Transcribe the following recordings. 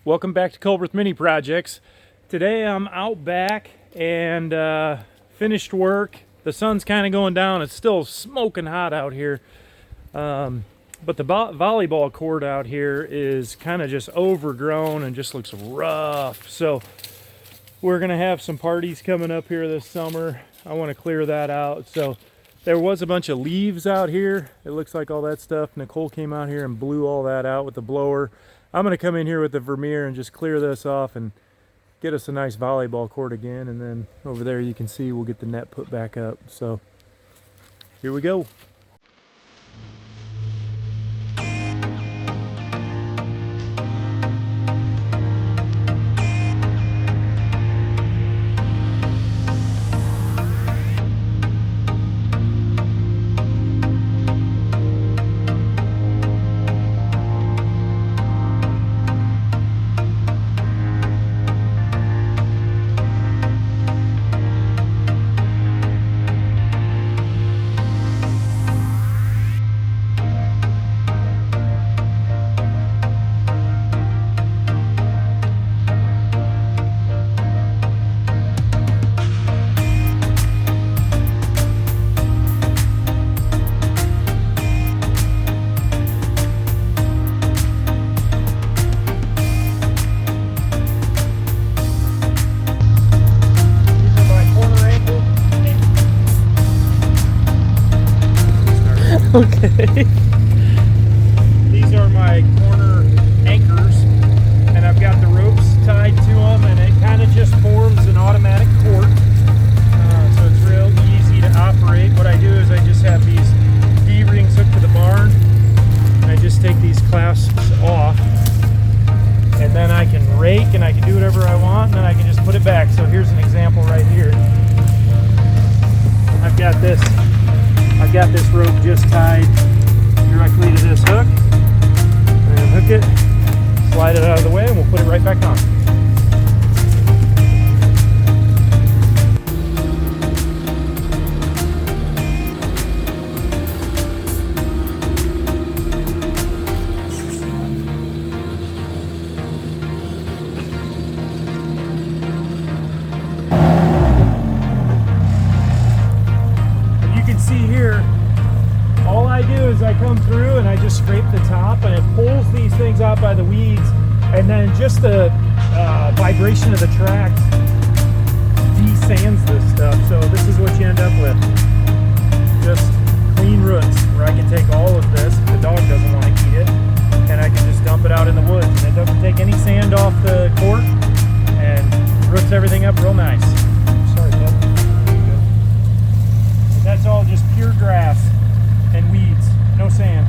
Welcome back to Culberth Mini Projects. Today I'm out back and finished work. The sun's kind of going down. It's still smoking hot out here. But the volleyball court out here is kind of just overgrown and just looks rough. So we're going to have some parties coming up here this summer. I want to clear that out. So there was a bunch of leaves out here. It looks like all that stuff. Nicole came out here and blew all that out with the blower. I'm going to come in here with the Vermeer and just clear this off and get us a nice volleyball court again. And then over there you can see we'll get the net put back up. So here we go. Okay. These are my corner anchors, and I've got the ropes tied to them, and it kind of just forms an automatic court. So it's real easy to operate. What I do is I just have these D-rings hooked to the barn, and I just take these clasps off, and then I can rake and I can do whatever I want, and then I can just put it back. So here's an example right here. I've got this rope just tied directly to this hook, and hook it, slide it out of the way, and we'll put it right back on. See here, all I do is I come through and I just scrape the top, and it pulls these things out by the weeds, and then just the vibration of the tracks de-sands this stuff. So this is what you end up with, just clean roots, where I can take all of this if the dog doesn't want to eat it, and I can just dump it out in the woods, and it doesn't take any sand off the court and roots everything up real nice. Sorry, bud. That's all just pure grass and weeds, no sand.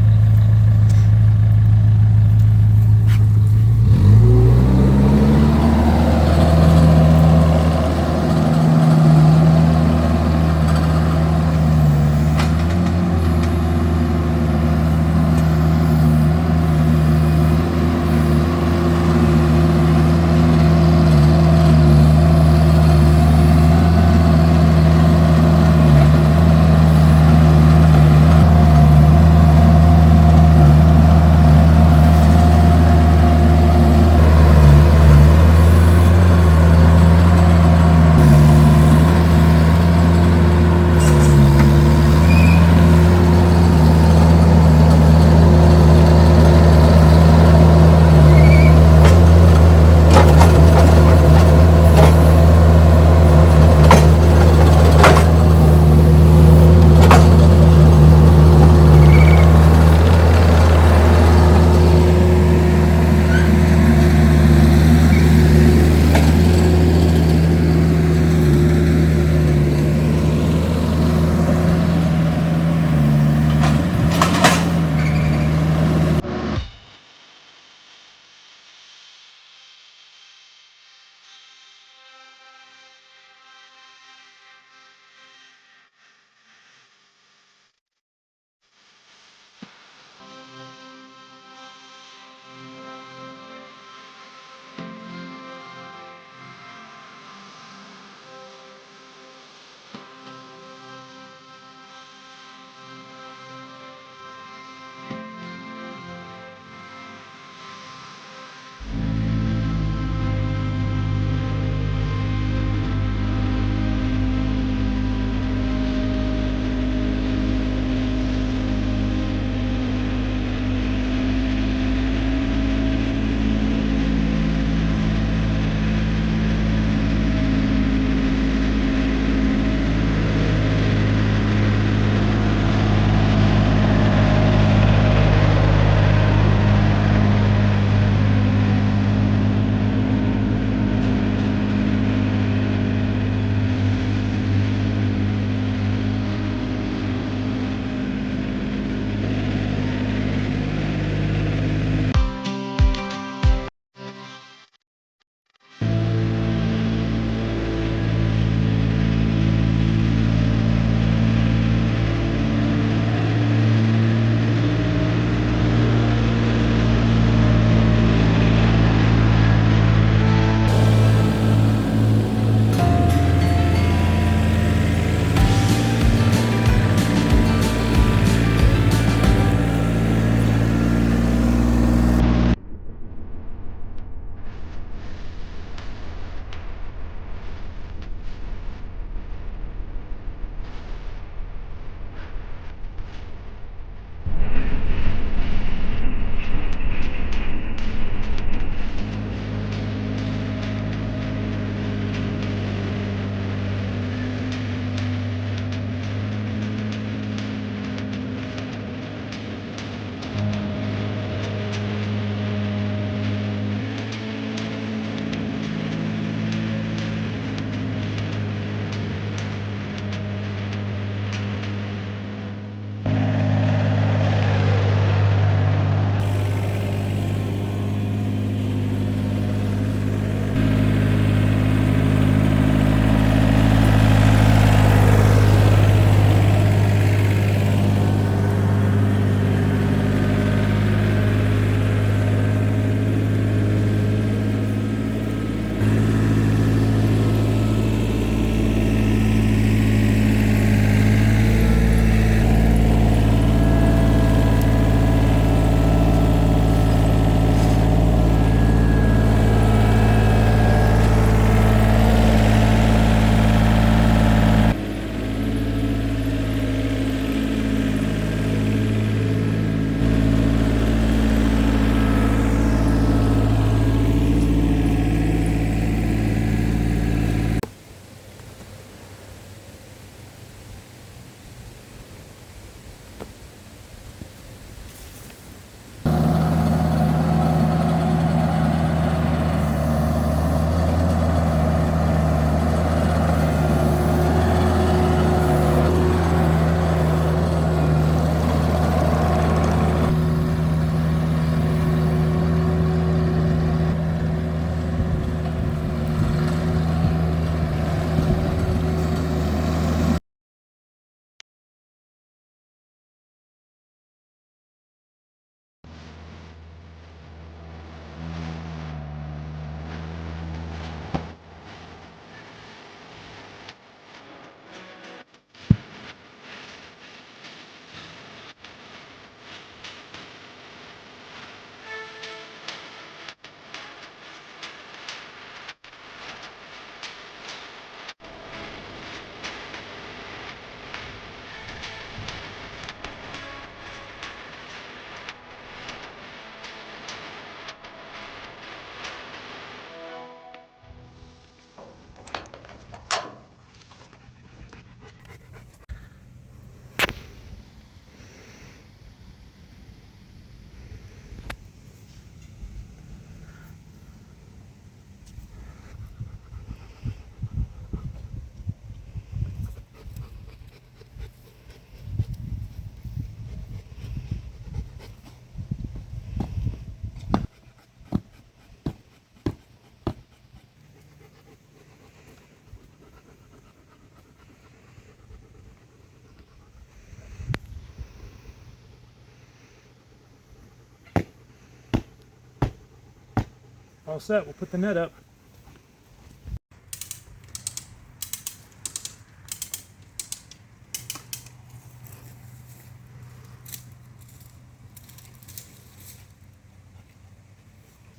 All set. We'll put the net up.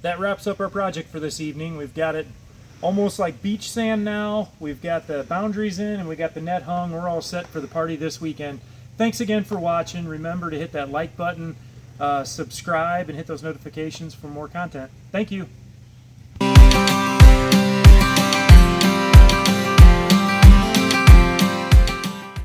That wraps up our project for this evening. We've got it almost like beach sand now. We've got the boundaries in and we got the net hung. We're all set for the party this weekend. Thanks again for watching. Remember to hit that like button, subscribe, and hit those notifications for more content. Thank you.